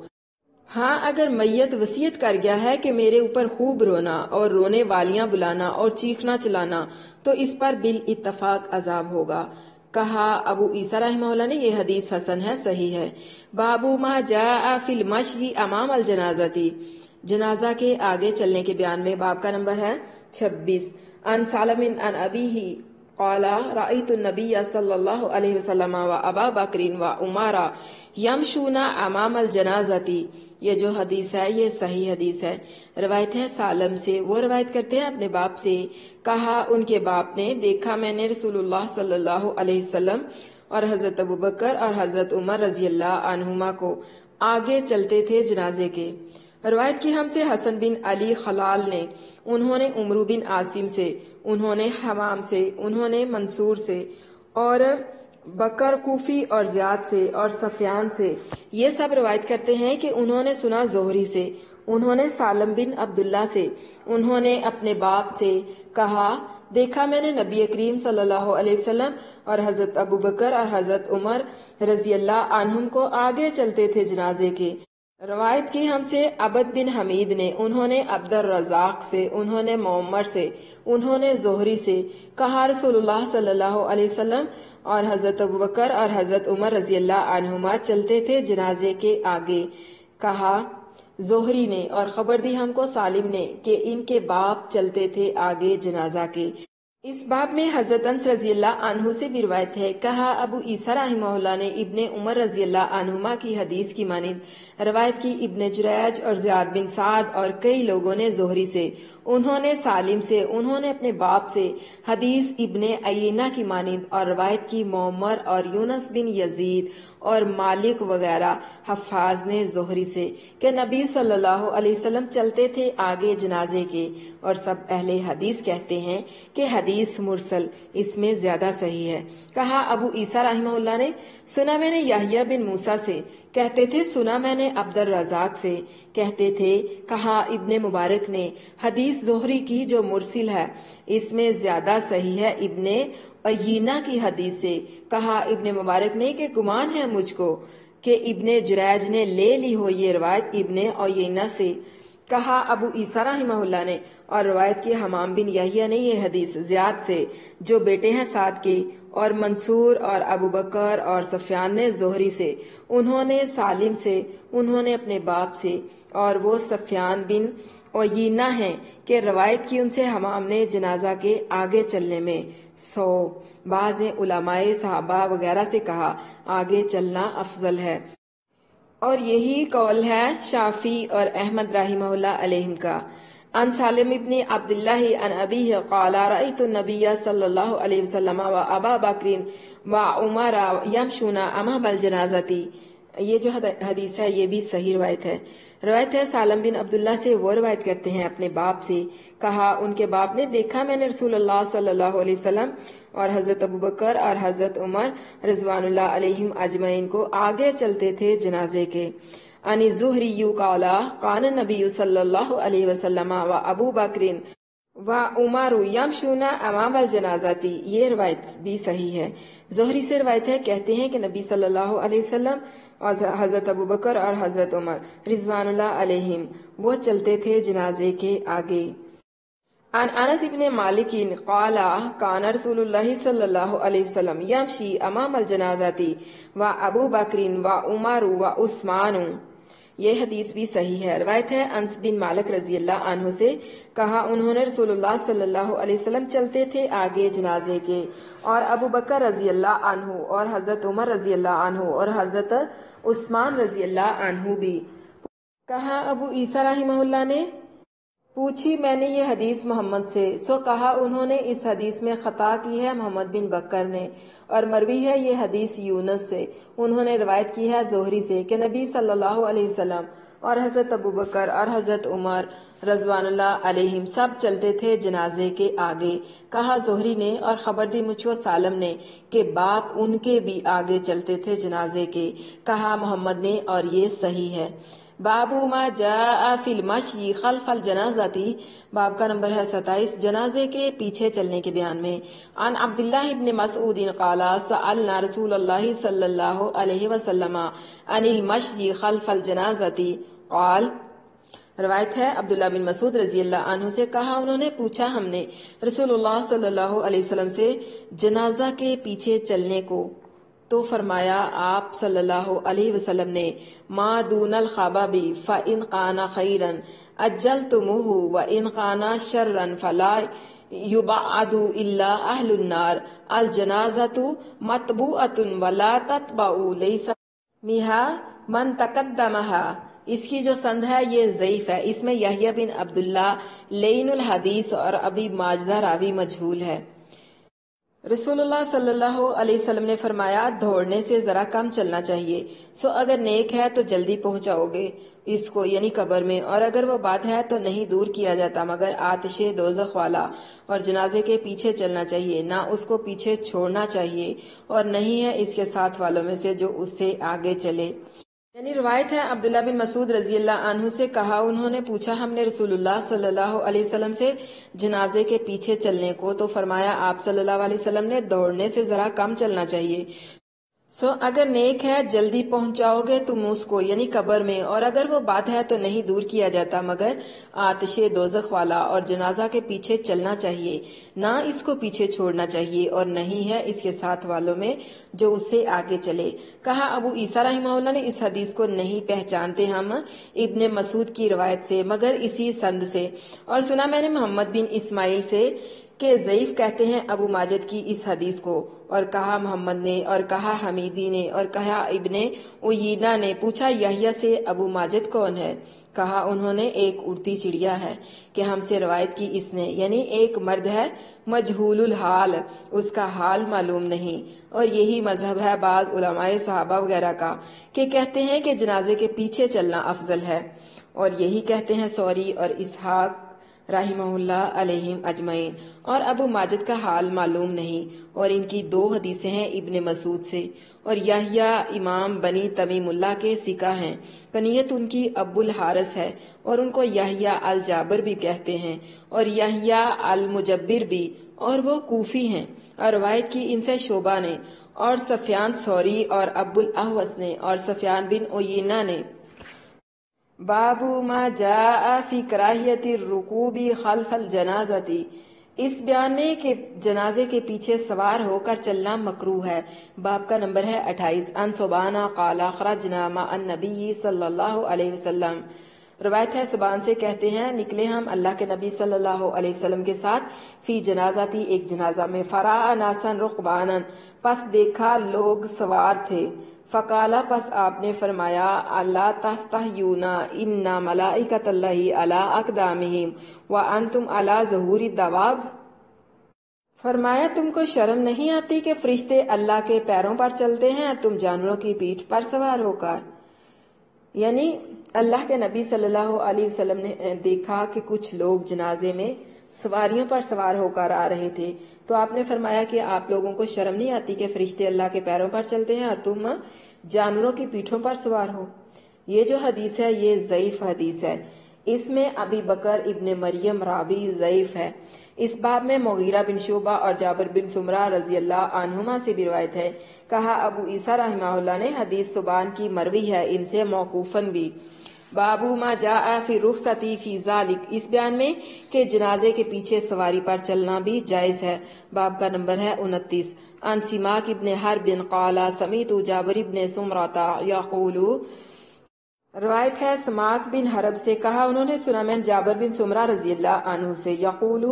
ہاں اگر میت وصیت کر گیا ہے کہ میرے اوپر خوب رونا اور رونے والیاں بلانا اور چیخنا چلانا تو اس پر بالاتفاق عذاب ہوگا۔ کہا ابو عیسیٰ رحمہ اللہ نے یہ حدیث حسن ہے، صحیح ہے۔ بابو ما جاء فی المشی امام الجنازتی، جنازہ کے آگے چلنے کے بیان میں، باب کا نمبر ہے 26۔ ان سالم ان ابیہ قال رأیت النبی صلی اللہ علیہ وسلم و ابا بکر و عمر یمشون امام الجنازتی، یہ جو حدیث ہے یہ صحیح حدیث ہے، روایت ہے سالم سے، وہ روایت کرتے ہیں اپنے باپ سے، کہا ان کے باپ نے دیکھا میں نے رسول اللہ صلی اللہ علیہ وسلم اور حضرت ابوبکر اور حضرت عمر رضی اللہ عنہما کو آگے چلتے تھے جنازے کے۔ روایت کی ہم سے حسن بن علی خلال نے، انہوں نے عمرو بن عاصم سے، انہوں نے حمام سے، انہوں نے منصور سے اور بکر کوفی اور زیاد سے اور سفیان سے، یہ سب روایت کرتے ہیں کہ انہوں نے سنا زہری سے، انہوں نے سالم بن عبداللہ سے، انہوں نے اپنے باپ سے کہا دیکھا میں نے نبی کریم صلی اللہ علیہ وسلم اور حضرت ابوبکر اور حضرت عمر رضی اللہ عنہم کو آگے چلتے تھے جنازے کے۔ روایت کی ہم سے عبد بن حمید نے، انہوں نے عبد الرزاق سے، انہوں نے معمر سے، انہوں نے زہری سے کہا رسول اللہ صلی اللہ علیہ وسلم اور حضرت ابوبکر اور حضرت عمر رضی اللہ عنہما چلتے تھے جنازے کے آگے۔ کہا زہری نے، اور خبر دی ہم کو سالم نے کہ ان کے باپ چلتے تھے آگے جنازہ کے۔ اس باب میں حضرت انس رضی اللہ عنہ سے بھی روایت ہے۔ کہا ابو عیسیٰ رحمہ اللہ نے ابن عمر رضی اللہ عنہما کی حدیث کی مانند روایت کی ابن جریج اور زیاد بن سعد اور کئی لوگوں نے زہری سے، انہوں نے سالم سے، انہوں نے اپنے باپ سے حدیث ابن عینہ کی مانند اور روایت کی معمر اور یونس بن یزید اور مالک وغیرہ حفاظ نے زہری سے کہ نبی صلی اللہ علیہ وسلم چلتے تھے آگے جنازے کے، اور سب اہل حدیث کہتے ہیں کہ حدیث مرسل اس میں زیادہ صحیح ہے۔ کہا ابو عیسیٰ رحمہ اللہ نے سنا میں نے یحییٰ بن موسیٰ سے، کہتے تھے سنا میں نے عبد الرزاق سے، کہتے تھے کہا ابن مبارک نے حدیث زہری کی جو مرسل ہے اس میں زیادہ صحیح ہے ابن عینہ کی حدیث سے۔ کہا ابن مبارک نے کہ گمان ہے مجھ کو کہ ابن جریج نے لے لی ہو یہ روایت ابن عینہ سے۔ کہا ابو عیسیٰ رحمہ اللہ نے، اور روایت کی حمام بن یحییٰ نے یہ حدیث زیاد سے جو بیٹے ہیں سعد کے، اور منصور اور ابو بکر اور سفیان نے زہری سے، انہوں نے سالم سے، انہوں نے اپنے باپ سے، اور وہ سفیان بن عینہ ہیں کہ روایت کی ان سے حمام نے جنازہ کے آگے چلنے میں 100۔ بعض علماء صحابہ وغیرہ سے کہا آگے چلنا افضل ہے، اور یہی قول ہے شافعی اور احمد رحمہ اللہ علیہم کا۔ ان سالم ابن عبداللہ ان ابیہ قال رأیت النبی صلی اللہ علیہ وسلم و ابا بکر و عمر یمشون امام الجنازتی، یہ جو حدیث ہے یہ بھی صحیح روایت ہے۔ روایت ہے سالم بن عبداللہ سے، وہ روایت کرتے ہیں اپنے باپ سے، کہا ان کے باپ نے دیکھا میں نے رسول اللہ صلی اللہ علیہ وسلم اور حضرت ابوبکر اور حضرت عمر رضوان اللہ علیہم اجمعین کو آگے چلتے تھے جنازے کے۔ ان زہری قال کان نبی صلی اللہ علیہ وسلم و ابو بکر و عمر یمشون امام الجنازتی، یہ روایت بھی صحیح ہے۔ زہری سے روایت ہے، کہتے ہیں کہ نبی صلی اللہ علیہ وسلم اور حضرت ابوبکر اور حضرت عمر رضوان اللہ علیہم وہ چلتے تھے جنازے کے آگے۔ عن انس بن مالک قال کان رسول اللہ صلی اللہ علیہ وسلم یمشی امام الجنازتی و ابو بکر و عمر و عثمان، یہ حدیث بھی صحیح ہے۔ روایت ہے انس بن مالک رضی اللہ عنہ سے، کہا انہوں نے رسول اللہ صلی اللہ علیہ وسلم چلتے تھے آگے جنازے کے، اور ابو بکر رضی اللہ عنہ اور حضرت عمر رضی اللہ عنہ اور حضرت عثمان رضی اللہ عنہ بھی۔ کہا ابو عیسیٰ رحمہ اللہ نے پوچھی میں نے یہ حدیث محمد سے، سو کہا انہوں نے اس حدیث میں خطا کی ہے محمد بن بکر نے، اور مروی ہے یہ حدیث یونس سے، انہوں نے روایت کی ہے زہری سے کہ نبی صلی اللہ علیہ وسلم اور حضرت ابو بکر اور حضرت عمر رضوان اللہ علیہم سب چلتے تھے جنازے کے آگے۔ کہا زہری نے اور خبر دی مجھ کو سالم نے کہ باپ ان کے بھی آگے چلتے تھے جنازے کے۔ کہا محمد نے اور یہ صحیح ہے۔ باب ما جاء فی المشی خلف الجنازتی، باب کا نمبر ہے 27، جنازے کے پیچھے چلنے کے بیان میں۔ عن عبداللہ ابن مسعود قال سألنا رسول اللہ صلی اللہ علیہ وسلم عن المشی خلف الجنازتی قال، روایت ہے عبداللہ بن مسعود رضی اللہ عنہ سے، کہا انہوں نے پوچھا ہم نے رسول اللہ صلی اللہ علیہ وسلم سے جنازہ کے پیچھے چلنے کو، تو فرمایا آپ صلی اللہ علیہ وسلم نے ما دون الخباب فإن کان خیرا اجلتموہ وإن کان شرا فلا یبعد الا اہل النار الجنازۃ متبوعۃ ولا تتبع لیس میہا من تقدمہا۔ اس کی جو سند ہے یہ ضعیف ہے، اس میں یحییٰ بن عبداللہ لین الحدیث اور ابی ماجدہ راوی مجہول ہے۔ رسول اللہ صلی اللہ علیہ وسلم نے فرمایا دوڑنے سے ذرا کم چلنا چاہیے، سو اگر نیک ہے تو جلدی پہنچاؤ گے اس کو یعنی قبر میں، اور اگر وہ بات ہے تو نہیں دور کیا جاتا مگر آتش دوزخ والا، اور جنازے کے پیچھے چلنا چاہیے، نہ اس کو پیچھے چھوڑنا چاہیے اور نہیں ہے اس کے ساتھ والوں میں سے جو اس سے آگے چلے۔ یعنی روایت ہے عبداللہ بن مسعود رضی اللہ عنہ سے، کہا انہوں نے پوچھا ہم نے رسول اللہ صلی اللہ علیہ وسلم سے جنازے کے پیچھے چلنے کو، تو فرمایا آپ صلی اللہ علیہ وسلم نے دوڑنے سے ذرا کم چلنا چاہیے، سو اگر نیک ہے جلدی پہنچاؤ گے تم اس کو یعنی قبر میں، اور اگر وہ بات ہے تو نہیں دور کیا جاتا مگر آتش دوزخ والا، اور جنازہ کے پیچھے چلنا چاہیے، نہ اس کو پیچھے چھوڑنا چاہیے اور نہیں ہے اس کے ساتھ والوں میں جو اس سے آگے چلے۔ کہا ابو عیسیٰ رحمہ اللہ نے اس حدیث کو نہیں پہچانتے ہم ابن مسعود کی روایت سے مگر اسی سند سے، اور سنا میں نے محمد بن اسماعیل سے کہ ضعیف کہتے ہیں ابو ماجد کی اس حدیث کو، اور کہا محمد نے اور کہا حمیدی نے اور کہا ابن عیینہ نے۔ پوچھا یحییٰ سے ابو ماجد کون ہے؟ کہا انہوں نے ایک اڑتی چڑیا ہے کہ ہم سے روایت کی اس نے، یعنی ایک مرد ہے مجہول الحال، اس کا حال معلوم نہیں، اور یہی مذہب ہے بعض علماء صحابہ وغیرہ کا کہ کہتے ہیں کہ جنازے کے پیچھے چلنا افضل ہے، اور یہی کہتے ہیں سوری اور اسحاق رحمہ اللہ علیہم اجمعین، اور ابو ماجد کا حال معلوم نہیں، اور ان کی دو حدیثیں ہیں ابن مسعود سے، اور یحییٰ امام بنی تمیم اللہ کے سکہ ہیں، کنیت ان کی ابو الحارث ہے، اور ان کو یحییٰ الجابر بھی کہتے ہیں اور یحییٰ المجبر بھی، اور وہ کوفی ہیں، اور روایت کی ان سے شعبہ نے اور سفیان ثوری اور ابو الاحوص نے اور سفیان بن عیینہ نے۔ باب ما جاء فی کراہیت الرکوب خلف الجنازتی، اس بیان میں کہ جنازے کے پیچھے سوار ہو کر چلنا مکروہ ہے۔ باب کا نمبر ہے 28۔ عن ثوبان قال خرجنا مع النبی صلی اللہ علیہ وسلم، روایت ہے ثوبان سے کہتے ہیں نکلے ہم اللہ کے نبی صلی اللہ علیہ وسلم کے ساتھ فی جنازتی ایک جنازہ میں، فرأى ناسا رکبانا، پس دیکھا لوگ سوار تھے، فقالا پس آپ نے فرمایا اللہ تستحیون ان ملائکۃ اللہ علی اقدامہم وانتم علی ظہور الدواب، فرمایا تم کو شرم نہیں آتی کہ فرشتے اللہ کے پیروں پر چلتے ہیں اور تم جانوروں کی پیٹھ پر سوار ہو کر؟ یعنی اللہ کے نبی صلی اللہ علیہ وسلم نے دیکھا کہ کچھ لوگ جنازے میں سواریوں پر سوار ہو کر آ رہے تھے، تو آپ نے فرمایا کہ آپ لوگوں کو شرم نہیں آتی کہ فرشتے اللہ کے پیروں پر چلتے ہیں اور تم جانوروں کی پیٹھوں پر سوار ہو؟ یہ جو حدیث ہے یہ ضعیف حدیث ہے، اس میں ابی بکر ابن مریم راوی ضعیف ہے۔ اس باب میں مغیرہ بن شعبہ اور جابر بن سمرہ رضی اللہ عنہما سے بھی روایت ہے۔ کہا ابو عیسیٰ رحمہ اللہ نے حدیث ثوبان کی مروی ہے، ان سے موقوفاً بھی۔ باب ما جاء فی رخصت فی ذالک، اس بیان میں کہ جنازے کے پیچھے سواری پر چلنا بھی جائز ہے۔ باب کا نمبر ہے 29۔ عن سماک ابن حرب قال سمعت جابر ابن سمرہ یقول، روایت ہے سماک بن حرب سے، کہا انہوں نے سنا میں جابر بن سمرہ رضی اللہ عنہ سے، یقول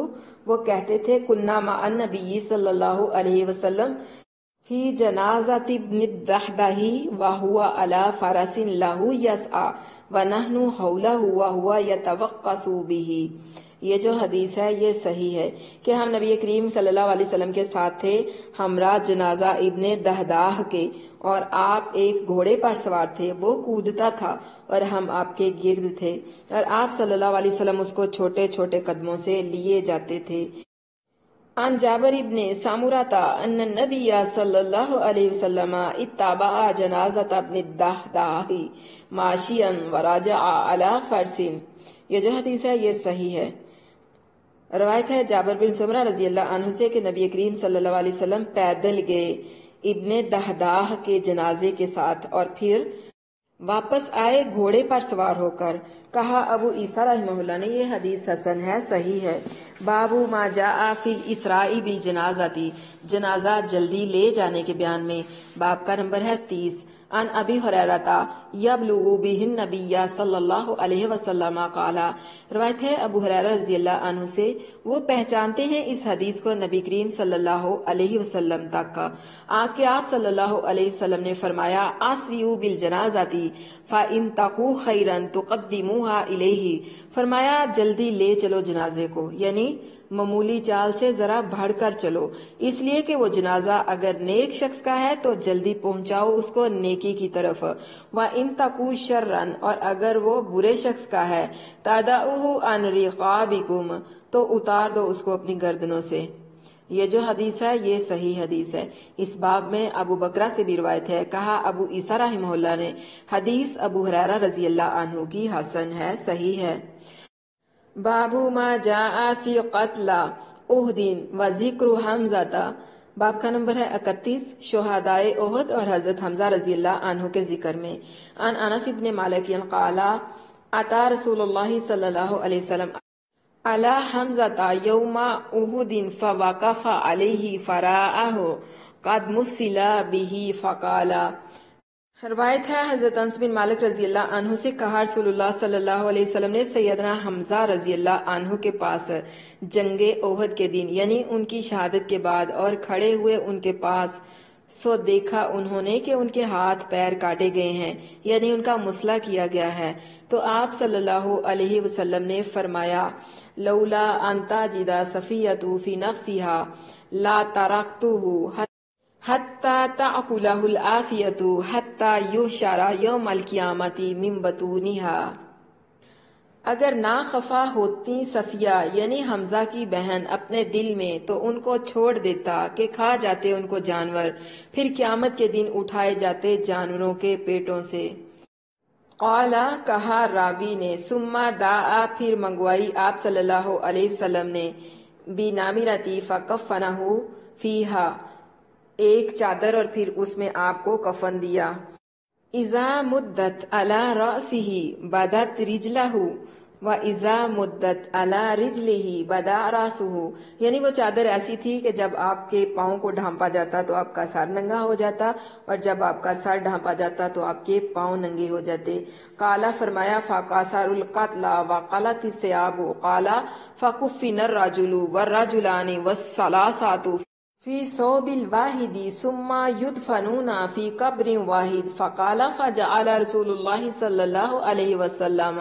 وہ کہتے تھے، کنا مع النبی صلی اللہ علیہ وسلم فی جنازت ابن الدحداہ وہو علی فرس لہ یسعی ونحن حولہ وہو یتوقص بہ۔ یہ جو حدیث ہے یہ صحیح ہے کہ ہم نبی کریم صلی اللہ علیہ وسلم کے ساتھ تھے ہمراہ جنازہ ابن دحداہ کے، اور آپ ایک گھوڑے پر سوار تھے، وہ کودتا تھا اور ہم آپ کے گرد تھے، اور آپ صلی اللہ علیہ وسلم اس کو چھوٹے چھوٹے قدموں سے لیے جاتے تھے۔ عن جابر ابن سامورۃ ان النبی صلی اللہ علیہ وسلم اتبع جنازۃ ابن الدحداہ ماشیا ورجع علی فرس۔ یہ جو حدیث ہے یہ صحیح ہے۔ روایت ہے جابر بن سمرہ رضی اللہ عنہ سے کہ نبی کریم صلی اللہ علیہ وسلم پیدل گئے ابن دحداہ کے جنازے کے ساتھ اور پھر واپس آئے گھوڑے پر سوار ہو کر۔ کہا ابو عیسیٰ رحمہ اللہ نے یہ حدیث حسن ہے، صحیح ہے۔ باب ما جاء فی الاسراء بالجنازۃ، جنازہ جلدی لے جانے کے بیان میں، باب کا نمبر ہے 30۔ عن ابی ہریرہ یبلغ بہ النبی صلی اللہ علیہ وسلم قال، روایت ہے ابو ہریرہ رضی اللہ عنہ سے، وہ پہچانتے ہیں اس حدیث کو نبی کریم صلی اللہ علیہ وسلم تک کا، کہ آپ صلی اللہ علیہ وسلم نے فرمایا اسریعوا بالجنازۃ فإن تقوا خیرا تقدموها الیہ، فرمایا جلدی لے چلو جنازے کو، یعنی معمولی چال سے ذرا بڑھ کر چلو، اس لیے کہ وہ جنازہ اگر نیک شخص کا ہے تو جلدی پہنچاؤ اس کو نیکی کی طرف، وَإِن تَقُوا شَرًّا، اور اگر وہ برے شخص کا ہے تَدَعُوهُ عَنْ رِقَابِكُمْ، تو اتار دو اس کو اپنی گردنوں سے۔ یہ جو حدیث ہے یہ صحیح حدیث ہے۔ اس باب میں ابو بکرہ سے بھی روایت ہے، کہا ابو عیسیٰ رحمہ اللہ نے حدیث ابو ہریرہ رضی اللہ عنہ کی حسن ہے، صحیح ہے۔ باب ما جاء فی قتل احد و ذکر حمزہ، باب کا نمبر ہے 31، شہدائے احد اور حضرت حمزہ رضی اللہ عنہ کے ذکر میں۔ عن انس بن مالک قال اتی رسول اللہ صلی اللہ علیہ وسلم علی حمزہ یوم احد فوقف علیہ فرآہ قد مثل بہ فقال۔ روایت ہے حضرت انس بن مالک رضی اللہ عنہ سے، کہا رسول اللہ صلی اللہ علیہ وسلم نے سیدنا حمزہ رضی اللہ عنہ کے پاس جنگ احد کے دن، یعنی ان کی شہادت کے بعد، اور کھڑے ہوئے ان کے پاس، سو دیکھا انہوں نے کہ ان کے ہاتھ پیر کاٹے گئے ہیں، یعنی ان کا مسئلہ کیا گیا ہے، تو آپ صلی اللہ علیہ وسلم نے فرمایا لولا ان تجد صفیۃ فی نفسها لا ترکتہ حتی تأکلہ العافیۃ حتی یحشر یوم القیامۃ من بطونها۔ اگر نہ خفا ہوتی صفیہ یعنی حمزہ کی بہن اپنے دل میں تو ان کو چھوڑ دیتا کہ کھا جاتے ان کو جانور، پھر قیامت کے دن اٹھائے جاتے جانوروں کے پیٹوں سے۔ قال، کہا راوی نے، ثم دعا، پھر منگوائی آپ صلی اللہ علیہ وسلم نے، بنامرتی فکفنہ فیہا، ایک چادر اور پھر اس میں آپ کو کفن دیا۔ اذا مدت علی رأسہ بدت رجلہ و اذا مدت علی رجلہ بدا رأسہ، یعنی وہ چادر ایسی تھی کہ جب آپ کے پاؤں کو ڈھانپا جاتا تو آپ کا سر ننگا ہو جاتا، اور جب آپ کا سر ڈھانپا جاتا تو آپ کے پاؤں ننگے ہو جاتے۔ قالا، فرمایا، فقاصر القتل وقلت الثياب، قالا فکفن الرجل والرجلان والثلاثة فی ثوب الواحد ثم یدفنون فی قبر واحد، فقال فجعل رسول اللہ صلی اللہ علیہ وسلم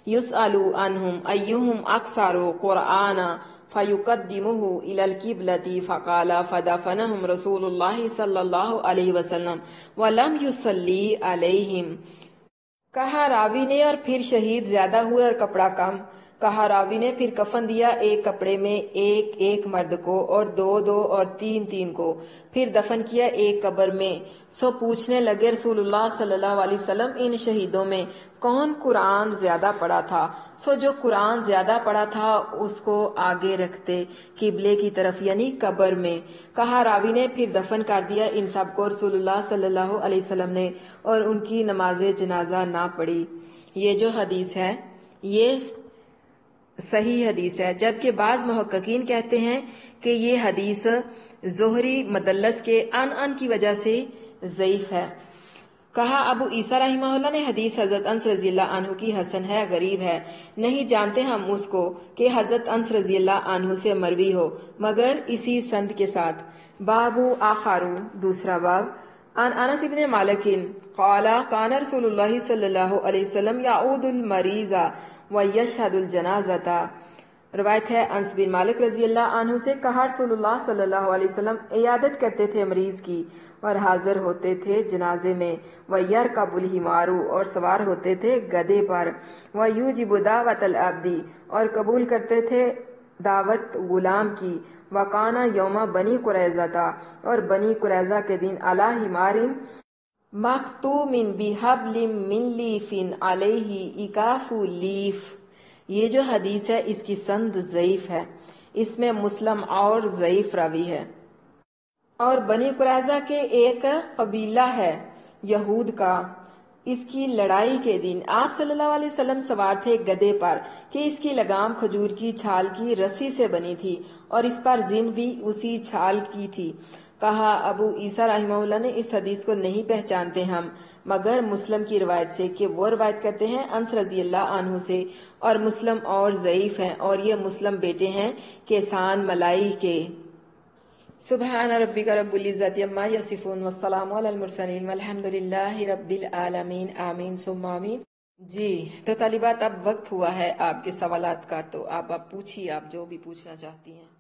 یسأل عنہم ایہم اکثر قرآنا فیقدمہ الی القبلۃ، فقال فدفنہم رسول اللہ صلی اللہ علیہ وسلم ولم یصلی علیہم۔ کہا راوی نے، اور پھر شہید زیادہ ہوئے اور کپڑا کم۔ کہا راوی نے، پھر کفن دیا ایک کپڑے میں ایک ایک مرد کو، اور دو دو اور تین تین کو، پھر دفن کیا ایک قبر میں۔ سو پوچھنے لگے رسول اللہ صلی اللہ علیہ وسلم، ان شہیدوں میں کون قرآن زیادہ پڑھا تھا؟ سو جو قرآن زیادہ پڑھا تھا اس کو آگے رکھتے قبلے کی طرف، یعنی قبر میں۔ کہا راوی نے، پھر دفن کر دیا ان سب کو رسول اللہ صلی اللہ علیہ وسلم نے، اور ان کی نماز جنازہ نہ پڑھی۔ یہ جو حدیث ہے یہ صحیح حدیث ہے، جبکہ بعض محققین کہتے ہیں کہ یہ حدیث زہری مدلس کے ان کی وجہ سے ضعیف ہے۔ کہا ابو عیسیٰ رحمہ اللہ نے حدیث حضرت انس رضی اللہ عنہ کی حسن ہے، غریب ہے، نہیں جانتے ہم اس کو کہ حضرت انس رضی اللہ عنہ سے مروی ہو مگر اسی سند کے ساتھ۔ باب آخر، دوسرا باب، عن انس بن مالک قال کان رسول اللہ صلی اللہ علیہ وسلم یعود المریض ویشہد الجنازہ۔ روایت ہے انس بن مالک رضی اللہ عنہ سے، کہا رسول اللہ صلی اللہ علیہ وسلم عیادت کرتے تھے مریض کی اور حاضر ہوتے تھے جنازے میں، وَيَرْكَبُ الْحِمَارُ اور سوار ہوتے تھے گدھے پر، وَيُوجِبُ دعوت العبد اور قبول کرتے تھے دعوت غلام کی، وَكَانَ يَوْمَ بنی قریظہ اور بنی قریظہ کے دن عَلَى حِمَارٍ مَخْتُومٍ بِحَبْلٍ مِّن لِیفٍ عَلَيْهِ إِكَافُ لیف۔ یہ جو حدیث ہے اس کی سند ضعیف ہے، اس میں مسلم اور ضعیف راوی ہے، اور بنی قریظہ کے ایک قبیلہ ہے یہود کا۔ اس کی لڑائی کے دن آپ صلی اللہ علیہ وسلم سوار تھے گدھے پر کہ اس کی لگام کھجور کی چھال کی رسی سے بنی تھی اور اس پر زن بھی اسی چھال کی تھی۔ کہا ابو عیسیٰ رحمہ اللہ نے اس حدیث کو نہیں پہچانتے ہم مگر مسلم کی روایت سے کہ وہ روایت کرتے ہیں انس رضی اللہ عنہ سے، اور مسلم اور ضعیف ہیں، اور یہ مسلم بیٹے ہیں کیسان ملائی کے۔ سبحان ربک رب العزت عما یصفون والسلام علی المرسلین والحمد للہ رب العالمین، آمین ثم آمین۔ جی تو طالبات اب وقت ہوا ہے آپ کے سوالات کا، تو آپ پوچھیے، آپ جو بھی پوچھنا چاہتی ہیں۔